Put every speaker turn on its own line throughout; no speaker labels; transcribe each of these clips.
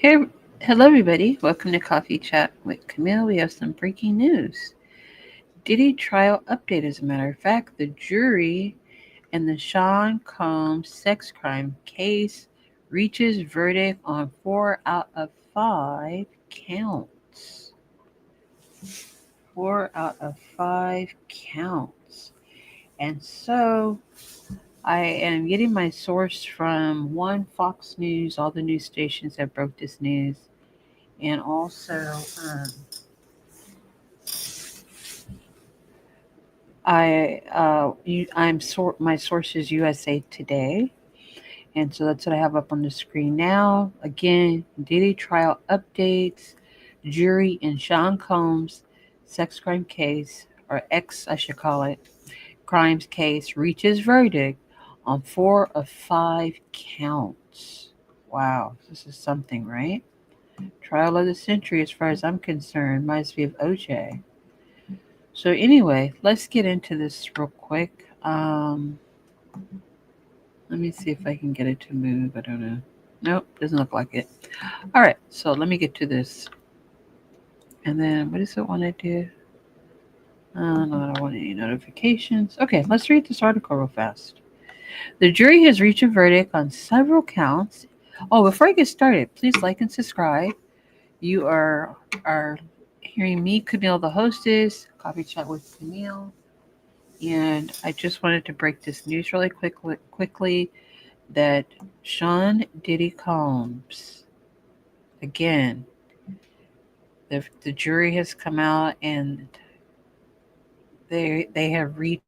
Hey, hello everybody. Welcome to Coffee Chat with Camille. We have some breaking news. Diddy Trial update. As a matter of fact, the jury in the Sean Combs sex crime case reaches verdict on 4 out of 5 counts. 4 out of 5 counts. And so I am getting my source from one Fox News. All the news stations that broke this news, and also my source is USA Today, and so that's what I have up on the screen now. Again, Diddy trial updates, jury in Sean Combs' sex crime case, or X, I should call it, crimes case reaches verdict on 4 of 5 counts. Wow, this is something, right? Trial of the century, as far as I'm concerned, reminds me of OJ. So anyway, let's get into this real quick. Let me see if I can get it to move. I don't know. Nope, doesn't look like it. All right, so let me get to this. And then what does it want to do? No, I don't want any notifications. Okay, let's read this article real fast. The jury has reached a verdict on several counts. Oh, before I get started, please like and subscribe. You are hearing me, Camille, the hostess, Coffee Chat with Camille. And I just wanted to break this news really quickly that Sean Diddy Combs, again, the jury has come out and they have reached a verdict on 4 of 5 counts.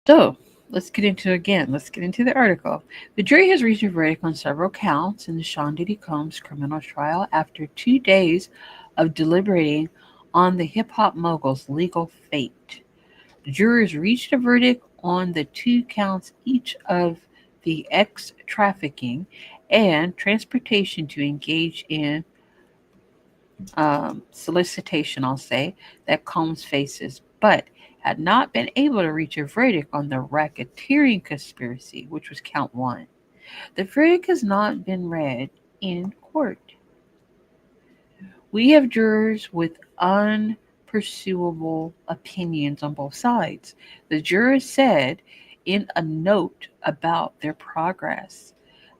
So let's get into the article. The jury has reached a verdict on several counts in the Sean Diddy Combs criminal trial after 2 days of deliberating on the hip hop mogul's legal fate. The jurors reached a verdict on the 2 counts each of the X trafficking and transportation to engage in solicitation, I'll say, that Combs faces, but had not been able to reach a verdict on the racketeering conspiracy, which was count one. The verdict has not been read in court. We have jurors with unpursuable opinions on both sides. The jurors said in a note about their progress.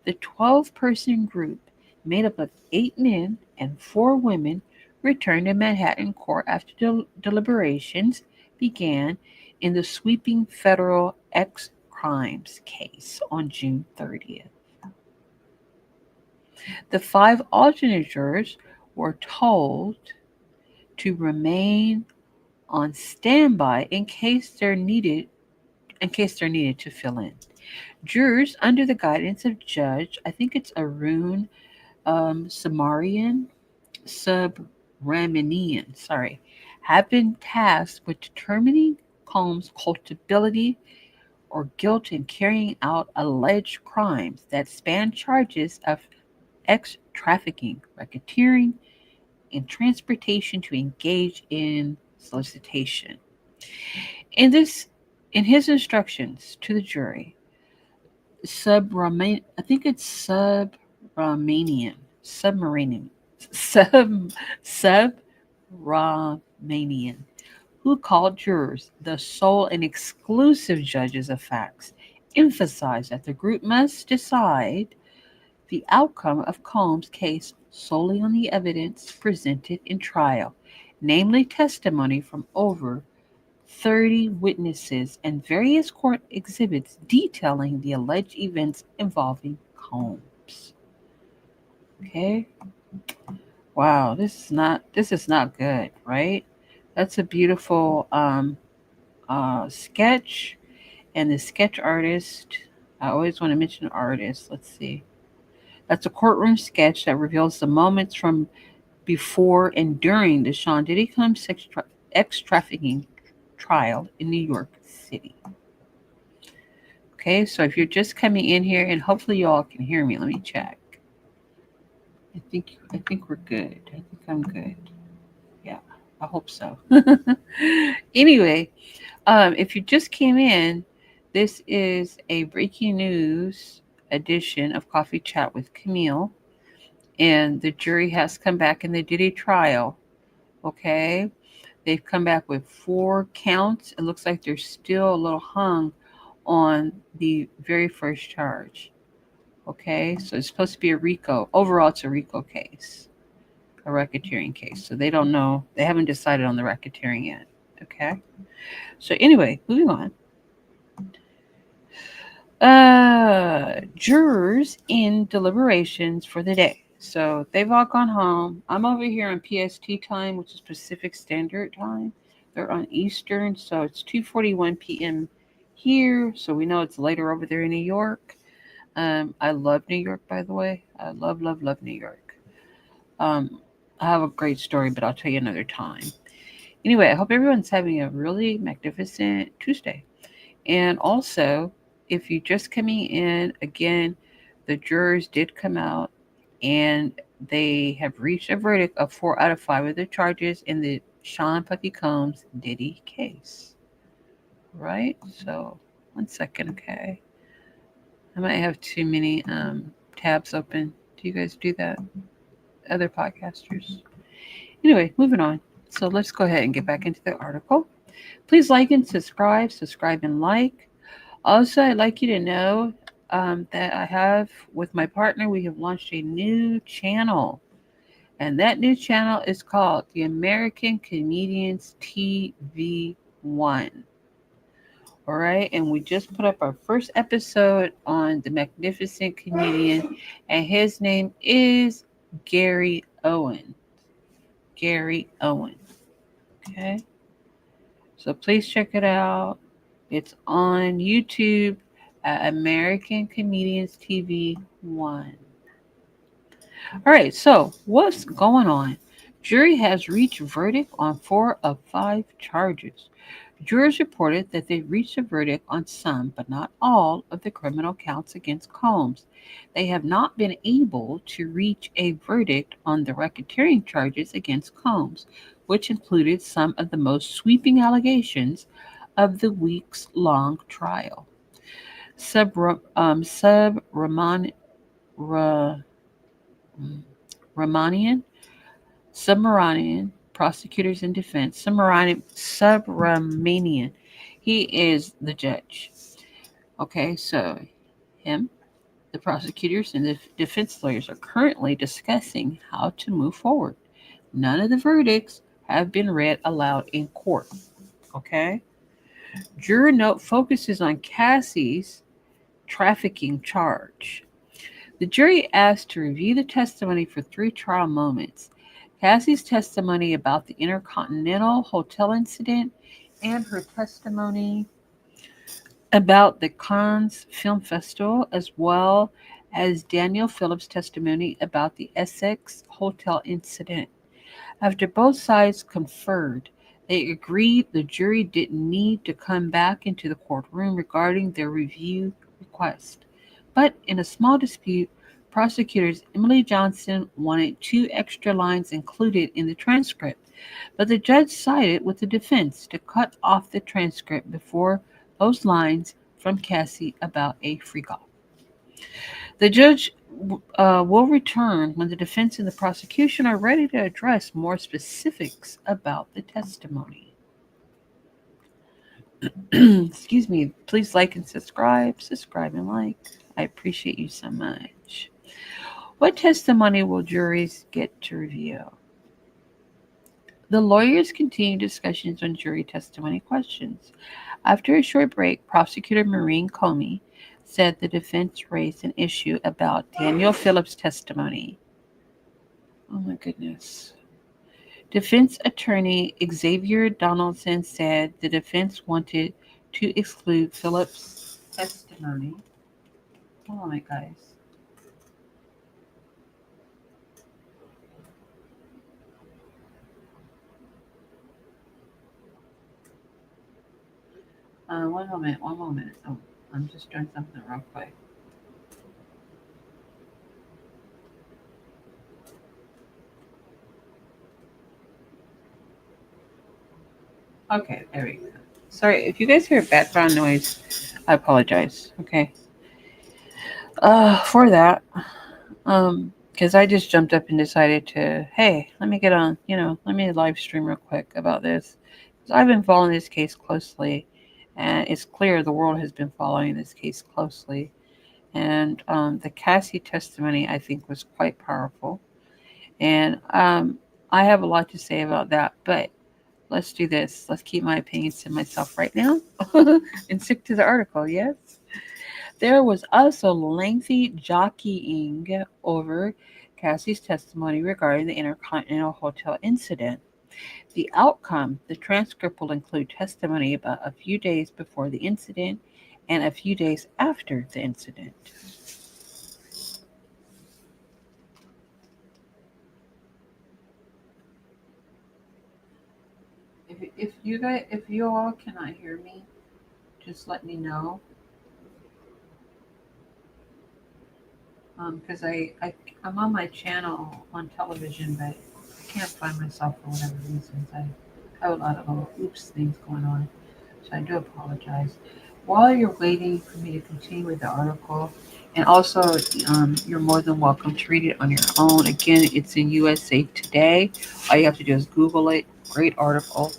The 12-person group, made up of 8 men and 4 women, returned to Manhattan court after deliberations began in the sweeping federal X crimes case on June 30th. The 5 alternate jurors were told to remain on standby in case they're needed to fill in. Jurors under the guidance of Judge, I think it's Arun Samarian Subramanian, sorry, have been tasked with determining Combs' culpability or guilt in carrying out alleged crimes that span charges of X trafficking, racketeering, and transportation to engage in solicitation. In this, in his instructions to the jury, I think it's Subramanian, Sub Subramanian, who called jurors the sole and exclusive judges of facts, emphasized that the group must decide the outcome of Combs' case solely on the evidence presented in trial, namely testimony from over 30 witnesses and various court exhibits detailing the alleged events involving Combs. Okay? Wow, this is not good, right? That's a beautiful sketch, and the sketch artist. I always want to mention artists. Let's see. That's a courtroom sketch that reveals the moments from before and during the Sean Diddy Combs ex trafficking trial in New York City. Okay, so if you're just coming in here, and hopefully you all can hear me, let me check. I think we're good. I think I'm good. Yeah, I hope so. Anyway, if you just came in, this is a breaking news edition of Coffee Chat with Camille, and the jury has come back in the Diddy trial. Okay, they've come back with 4 counts. It looks like they're still a little hung on the very first charge. Okay, so it's supposed to be a RICO. Overall, it's a RICO case, a racketeering case. So they don't know, they haven't decided on the racketeering yet. Okay, so anyway, moving on. Jurors in deliberations for the day. So they've all gone home. I'm over here on PST time, which is Pacific Standard Time. They're on Eastern, so it's 2:41 p.m. here. So we know it's later over there in New York. I love New York, by the way. I love, love, love New York. Um, I have a great story, but I'll tell you another time. Anyway, I hope everyone's having a really magnificent Tuesday. And also, if you're just coming in, again, the jurors did come out and they have reached a verdict of 4 out of 5 of the charges in the Sean Puffy Combs Diddy case. Right? So, 1 second, okay. I might have too many tabs open. Do you guys do that? Other podcasters? Anyway, moving on. So let's go ahead and get back into the article. Please like and subscribe. Subscribe and like. Also, I'd like you to know that I have, with my partner, we have launched a new channel. And that new channel is called the American Comedians TV1. All right. And we just put up our first episode on the magnificent comedian, and his name is Gary Owen. Gary Owen. Okay. So please check it out. It's on YouTube at American Comedians TV 1. All right, so what's going on? Jury has reached verdict on 4 of 5 charges. Jurors reported that they reached a verdict on some, but not all, of the criminal counts against Combs. They have not been able to reach a verdict on the racketeering charges against Combs, which included some of the most sweeping allegations of the weeks long trial. Subramanian Romanian, Submarinian prosecutors in defense, Subramanian. He is the judge. Okay, so him, the prosecutors, and the defense lawyers are currently discussing how to move forward. None of the verdicts have been read aloud in court. Okay? Juror note focuses on Cassie's trafficking charge. The jury asked to review the testimony for 3 trial moments: Cassie's testimony about the Intercontinental Hotel incident, and her testimony about the Cannes Film Festival, as well as Daniel Phillips' testimony about the Essex Hotel incident. After both sides conferred, they agreed the jury didn't need to come back into the courtroom regarding their review request. But in a small dispute, prosecutors Emily Johnson wanted 2 extra lines included in the transcript, but the judge sided with the defense to cut off the transcript before those lines from Cassie about a freak off. The judge will return when the defense and the prosecution are ready to address more specifics about the testimony. Excuse me. Please like and subscribe. Subscribe and like. I appreciate you so much. What testimony will juries get to review? The lawyers continue discussions on jury testimony questions. After a short break, prosecutor Maureen Comey said the defense raised an issue about Daniel Phillips' testimony. Oh my goodness. Defense attorney Xavier Donaldson said the defense wanted to exclude Phillips' testimony. Hold on, guys. One moment, one moment. Oh, I'm just doing something real quick. Okay, there we go. Sorry, if you guys hear background noise, I apologize. Okay. For that, because I just jumped up and decided to, hey, let me get on, let me live stream real quick about this. 'Cause I've been following this case closely, and it's clear the world has been following this case closely. And the Cassie testimony, I think, was quite powerful. And I have a lot to say about that, but let's do this. Let's keep my opinions to myself right now and stick to the article, yes? There was also lengthy jockeying over Cassie's testimony regarding the Intercontinental Hotel incident. The outcome, the transcript will include testimony about a few days before the incident and a few days after the incident. If you all cannot hear me, just let me know. Because I'm on my channel on television, but I can't find myself for whatever reasons. I have a lot of little oops things going on, so I do apologize. While you're waiting for me to continue with the article, and also you're more than welcome to read it on your own. Again, it's in USA Today. All you have to do is Google it. Great article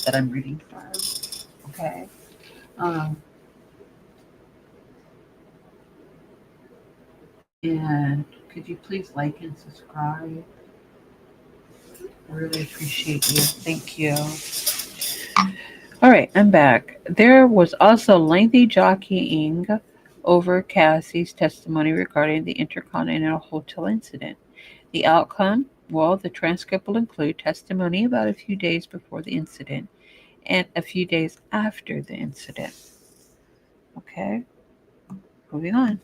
that I'm reading from. Okay. Um, and could you please like and subscribe? I really appreciate you. Thank you. All right, I'm back. There was also lengthy jockeying over Cassie's testimony regarding the Intercontinental Hotel incident. The outcome, well, the transcript will include testimony about a few days before the incident and a few days after the incident. Okay, moving on.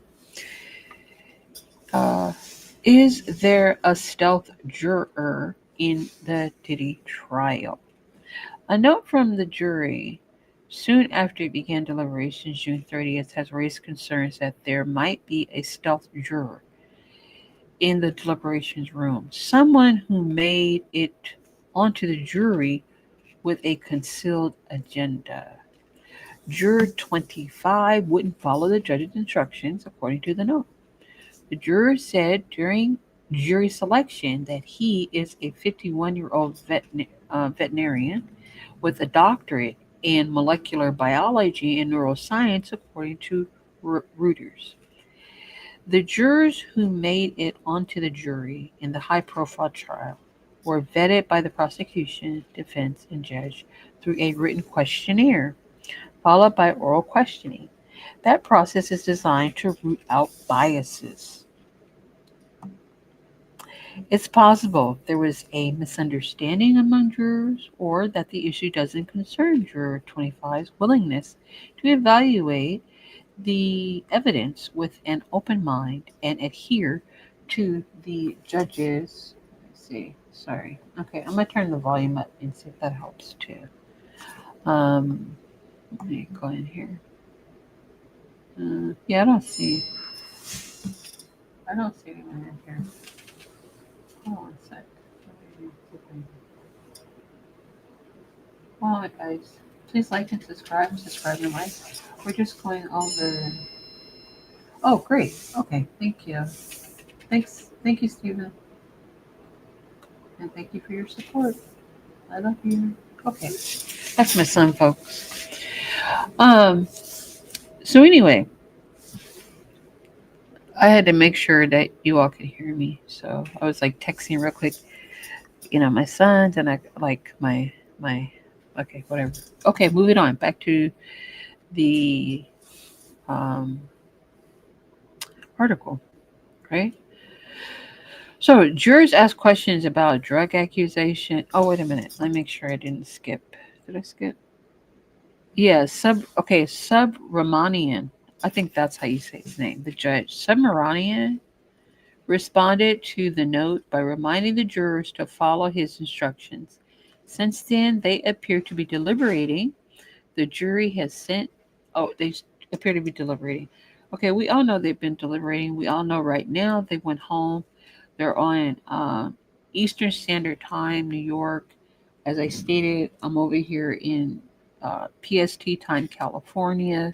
Uh, is there a stealth juror in the Diddy trial? A note from the jury soon after it began deliberations June 30th has raised concerns that there might be a stealth juror in the deliberations room, someone who made it onto the jury with a concealed agenda. Juror 25 wouldn't follow the judge's instructions, according to the note. The juror said during jury selection that he is a 51-year-old veterinarian with a doctorate in molecular biology and neuroscience, according to Reuters. The jurors who made it onto the jury in the high profile trial were vetted by the prosecution, defense, and judge through a written questionnaire, followed by oral questioning. That process is designed to root out biases. It's possible there was a misunderstanding among jurors or that the issue doesn't concern Juror 25's willingness to evaluate the evidence with an open mind and adhere to the judge's. Let's see, sorry. Okay, I'm going to turn the volume up and see if that helps too. Um, Let me go in here. Yeah, I don't see anyone in here. Hold on a sec. Hold on, guys. Please like and subscribe and like. We're just going over. Oh, great. Okay, thank you. Thank you, Stephen, and thank you for your support. I love you. Okay, that's my son, folks. Um. So anyway, I had to make sure that you all could hear me. So I was like texting real quick. My sons and I like my. Okay, whatever. Okay, moving on. Back to the um, article, right? So jurors ask questions about drug accusation. Oh, wait a minute. Let me make sure I didn't skip. Did I skip? Yeah, Subramanian. I think that's how you say his name. The judge, Subramanian, responded to the note by reminding the jurors to follow his instructions. Since then, they appear to be deliberating. The jury has sent. Oh, they appear to be deliberating. Okay, we all know they've been deliberating. We all know right now they went home. They're on Eastern Standard Time, New York, As I stated, I'm over here in PST time, California.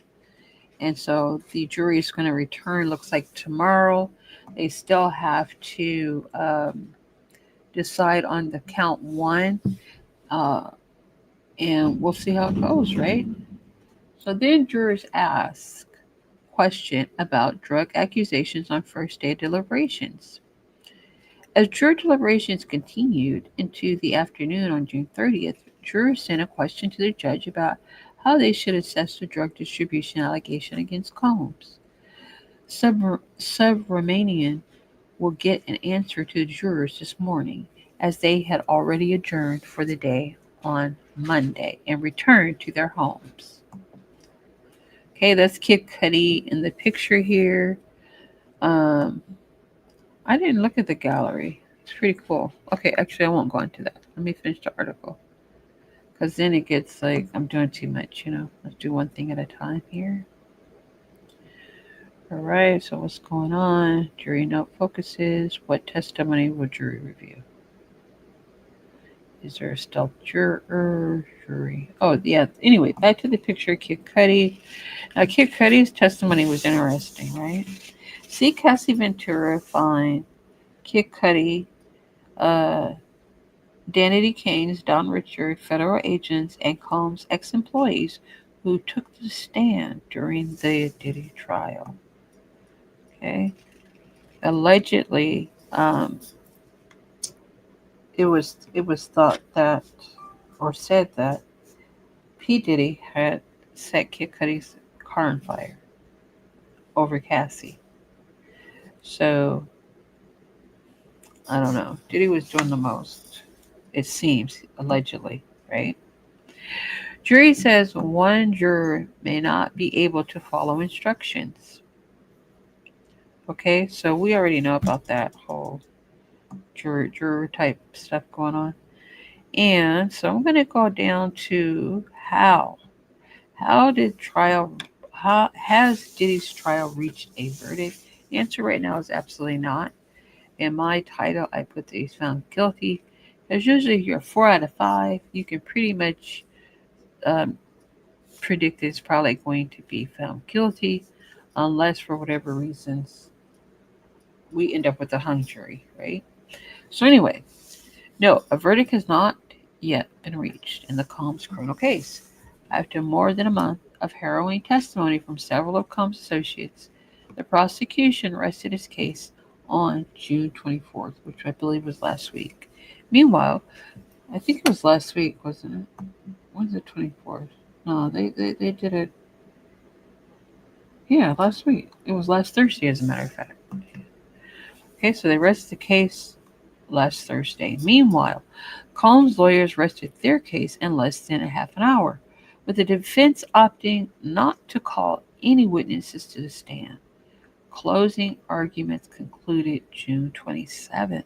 And so the jury is going to return, looks like tomorrow. They still have to decide on the count one. Uh, and we'll see how it goes, right? So then jurors ask question about drug accusations on first day deliberations. As jury deliberations continued into the afternoon on June 30th, jurors sent a question to the judge about how they should assess the drug distribution allegation against Combs. Subramanian will get an answer to the jurors this morning, as they had already adjourned for the day on Monday and returned to their homes. Okay, that's Kid Cudi in the picture here. Um, I didn't look at the gallery. It's pretty cool. Okay, actually, I won't go into that. Let me finish the article. Because then it gets like I'm doing too much, Let's do one thing at a time here. All right, so what's going on? Jury note focuses. What testimony will jury review? Is there a stealth juror? Jury. Oh, yeah. Anyway, back to the picture. Kid Cudi. Now, Kid Cudi's testimony was interesting, right? See Cassie Ventura find Kid Cudi, Danity Kane's, Don Richard, federal agents, and Combs' ex-employees who took the stand during the Diddy trial. Okay, allegedly, it was thought that, or said that, P. Diddy had set Kid Cudi's car on fire over Cassie. So I don't know. Diddy was doing the most, it seems, allegedly, right? Jury says one juror may not be able to follow instructions. Okay, so we already know about that whole juror type stuff going on. And so I'm going to go down to how. How has Diddy's trial reached a verdict? The answer right now is absolutely not. In my title, I put that he's found guilty. Because usually if you're 4 out of 5, you can pretty much predict that it's probably going to be found guilty, unless for whatever reasons we end up with a hung jury, right? So anyway, no, a verdict has not yet been reached in the Combs criminal case. After more than a month of harrowing testimony from several of Combs' associates, the prosecution rested its case on June 24th, which I believe was last week. Meanwhile, I think it was last week, wasn't it? When's the 24th? No, they did it. Yeah, last week. It was last Thursday, as a matter of fact. Okay, so they rested the case last Thursday. Meanwhile, Combs' lawyers rested their case in less than a half an hour, with the defense opting not to call any witnesses to the stand. Closing arguments concluded June 27th.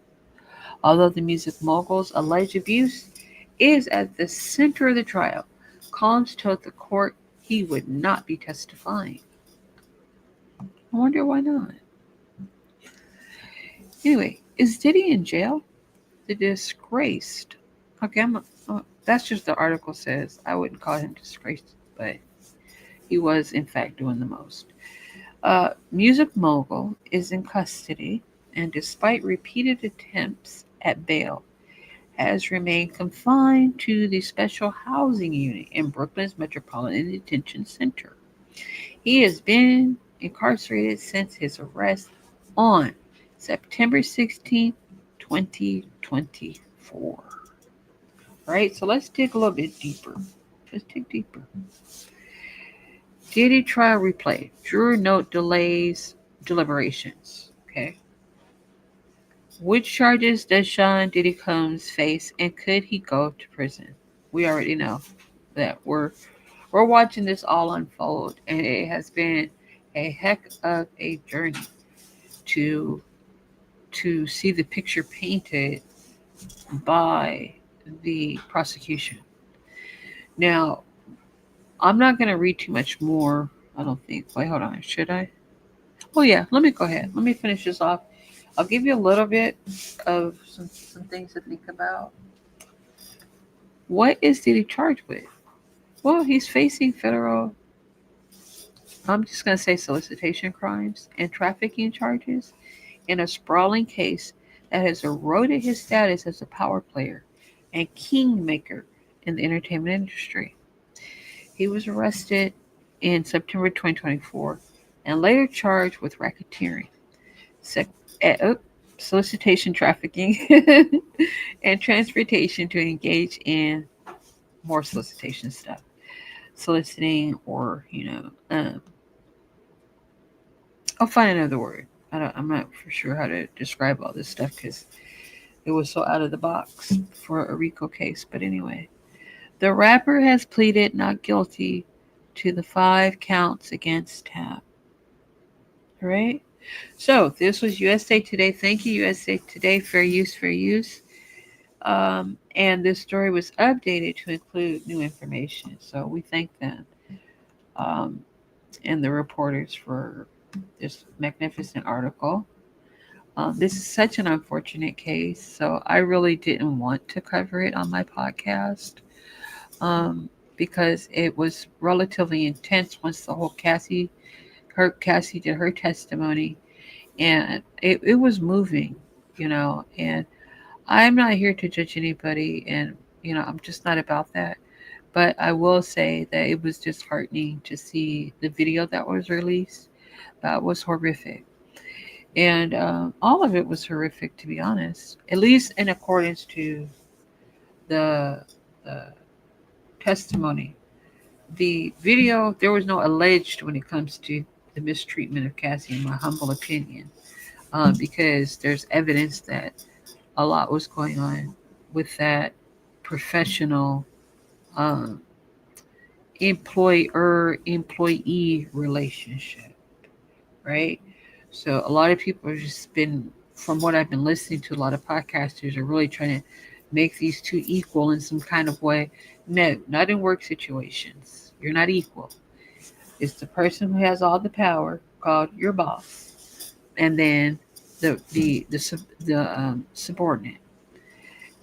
Although the music mogul's alleged abuse is at the center of the trial, Combs told the court he would not be testifying. I wonder why not. Anyway, is Diddy in jail? The disgraced. Okay, that's just the article says. I wouldn't call him disgraced, but he was in fact doing the most. Music mogul is in custody, and despite repeated attempts at bail, has remained confined to the special housing unit in Brooklyn's Metropolitan Detention Center. He has been incarcerated since his arrest on September 16th, 2024. Right, so let's dig a little bit deeper. Let's dig deeper. Diddy trial replay. Juror note delays deliberations. Okay. Which charges does Sean Diddy Combs face, and could he go to prison? We already know that we're watching this all unfold, and it has been a heck of a journey to see the picture painted by the prosecution. Now, I'm not going to read too much more, I don't think. Wait, hold on. Should I? Oh, yeah. Let me go ahead. Let me finish this off. I'll give you a little bit of some things to think about. What is Diddy charged with? Well, he's facing federal, I'm just going to say solicitation crimes and trafficking charges in a sprawling case that has eroded his status as a power player and kingmaker in the entertainment industry. He was arrested in September 2024 and later charged with racketeering, sec- uh, solicitation, trafficking, and transportation to engage in more solicitation stuff. Soliciting, or, I'll find another word. I'm not for sure how to describe all this stuff because it was so out of the box for a RICO case. But anyway, the rapper has pleaded not guilty to the 5 counts against Tab. All right. So this was USA Today. Thank you, USA Today. Fair use, fair use. And this story was updated to include new information. So we thank them, um, and the reporters for this magnificent article. This is such an unfortunate case, so I really didn't want to cover it on my podcast, um, because it was relatively intense once the whole Cassie did her testimony, and it was moving, and I'm not here to judge anybody, and I'm just not about that. But I will say that it was disheartening to see the video that was released. That was horrific. And all of it was horrific, to be honest, at least in accordance to the, the testimony. The video, there was no alleged when it comes to the mistreatment of Cassie, in my humble opinion, because there's evidence that a lot was going on with that professional, um, employer employee relationship, right? So a lot of people have just been, from what I've been listening to, a lot of podcasters are really trying to make these two equal in some kind of way. No, not in work situations. You're not equal. It's the person who has all the power, called your boss, and then the subordinate.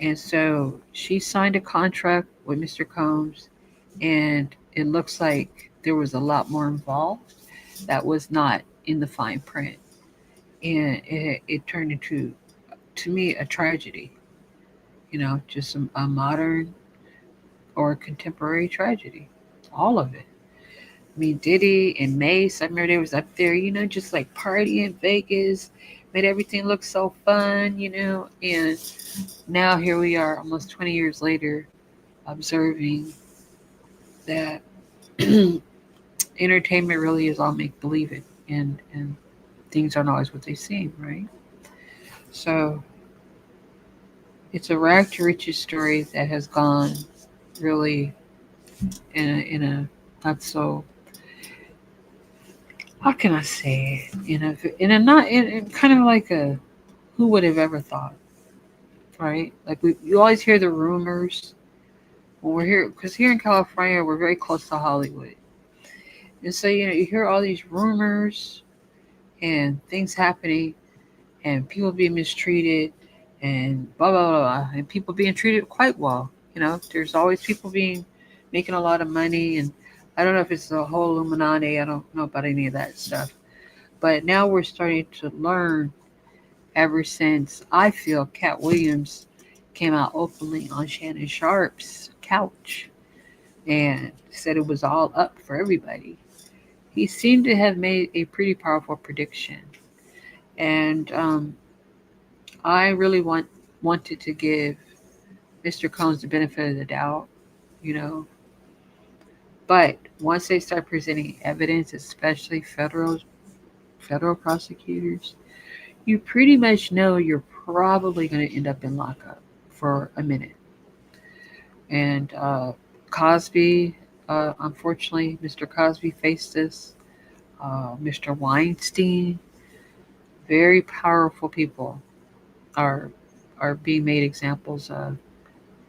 And so she signed a contract with Mr. Combs, and it looks like there was a lot more involved that was not in the fine print, and it turned into, to me, a tragedy. Just a modern or contemporary tragedy, all of it. I mean, Diddy and Mace, I remember they was up there, just like partying in Vegas, made everything look so fun, and now here we are almost 20 years later, observing that entertainment really is all make believe it, and things aren't always what they seem, right? So it's a rag to riches story that has gone really in a not so, how can I say it, in a not in kind of like a, who would have ever thought, right? Like, you always hear the rumors when we're here, because here in California we're very close to Hollywood, and so you hear all these rumors and things happening, and people being mistreated, and blah blah blah, blah, and people being treated quite well. There's always people being making a lot of money, and I don't know if it's the whole Illuminati. I don't know about any of that stuff. But now we're starting to learn, ever since I feel Cat Williams came out openly on Shannon Sharp's couch and said it was all up for everybody. He seemed to have made a pretty powerful prediction, and I really wanted to give Mr. Combs the benefit of the doubt, you know. But once they start presenting evidence, especially federal prosecutors, you pretty much know you're probably going to end up in lockup for a minute. And Cosby, unfortunately, Mr. Cosby faced this. Mr. Weinstein, very powerful people are being made examples of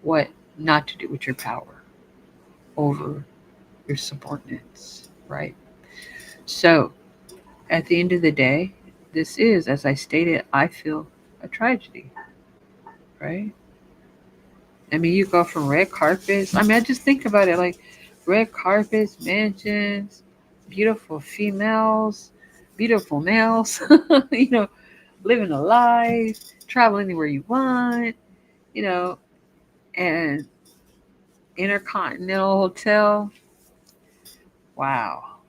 what not to do with your power over your subordinates, right? So, at the end of the day, this is, as I stated, I feel, a tragedy, right? I mean, you go from red carpets. I mean, I just think about it like red carpets, mansions, beautiful females, beautiful males, you know, living a life, travel anywhere you want, you know, and Intercontinental Hotel. Wow.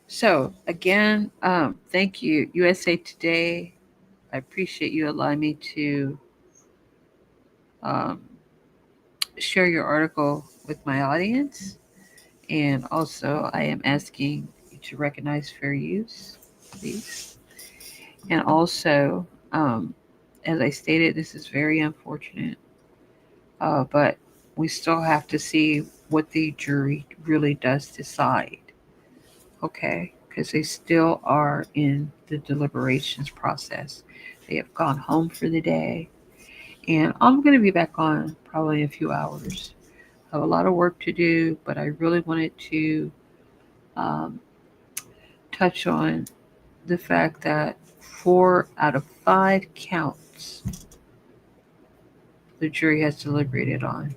So, again, thank you, USA Today. I appreciate you allowing me to um, share your article with my audience. And also, I am asking you to recognize fair use, please. And also, as I stated, this is very unfortunate, but we still have to see what the jury really does decide, okay? Because they still are in the deliberations process. They have gone home for the day, and I'm going to be back on probably in a few hours. I have a lot of work to do, but I really wanted to um, touch on the fact that 4 out of 5 counts the jury has deliberated on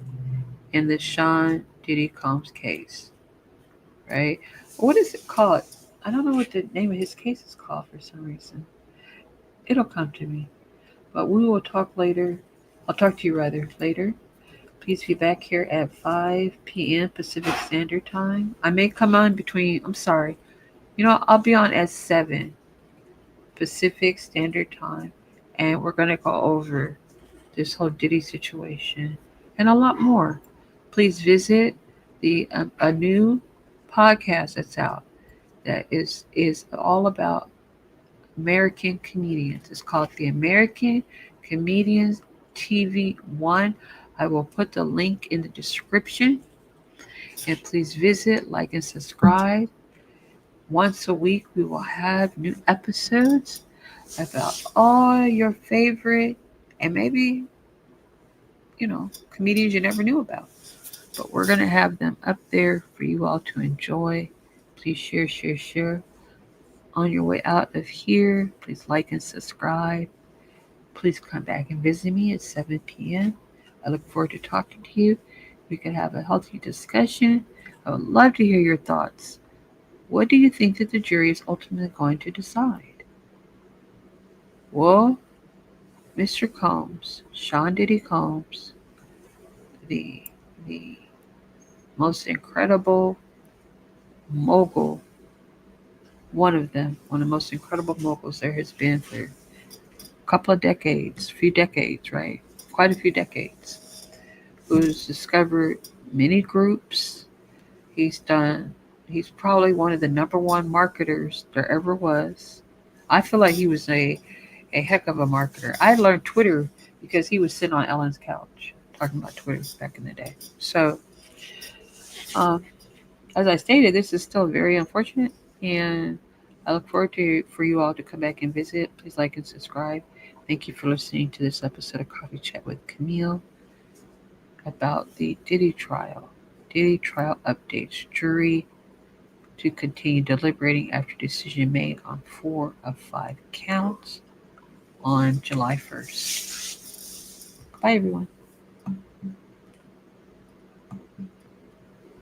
in the Sean Diddy Combs case, right? What is it called? I don't know what the name of his case is called for some reason. It'll come to me. But we will talk later. I'll talk to you rather later. Please be back here at 5 p.m. Pacific Standard Time. I may come on between, I'm sorry. You know, I'll be on at 7 Pacific Standard Time. And we're going to go over this whole Diddy situation and a lot more. Please visit the a new podcast that's out that is all about American comedians. It's called the American Comedians TV One. I will put the link in the description. And please visit, like, and subscribe. Once a week, we will have new episodes about all your favorite and maybe, comedians you never knew about. But we're going to have them up there for you all to enjoy. Please share, share, share. On your way out of here, please like and subscribe. Please come back and visit me at 7 p.m. I look forward to talking to you. We can have a healthy discussion. I would love to hear your thoughts. What do you think that the jury is ultimately going to decide? Well, Mr. Combs, Sean Diddy Combs, the the most incredible mogul, one of them, one of the most incredible moguls there has been for a couple of decades, few decades, right? Quite a few decades. Who's discovered many groups. He's done, he's probably one of the number one marketers there ever was. I feel like he was a heck of a marketer. I learned Twitter because he was sitting on Ellen's couch talking about Twitter back in the day. So, um, as I stated, this is still very unfortunate, and I look forward to for you all to come back and visit. Please like and subscribe. Thank you for listening to this episode of Coffee Chat with Camille about the Diddy Trial. Diddy Trial updates. Jury to continue deliberating after decision made on 4 of 5 counts on July 1st. Bye, everyone.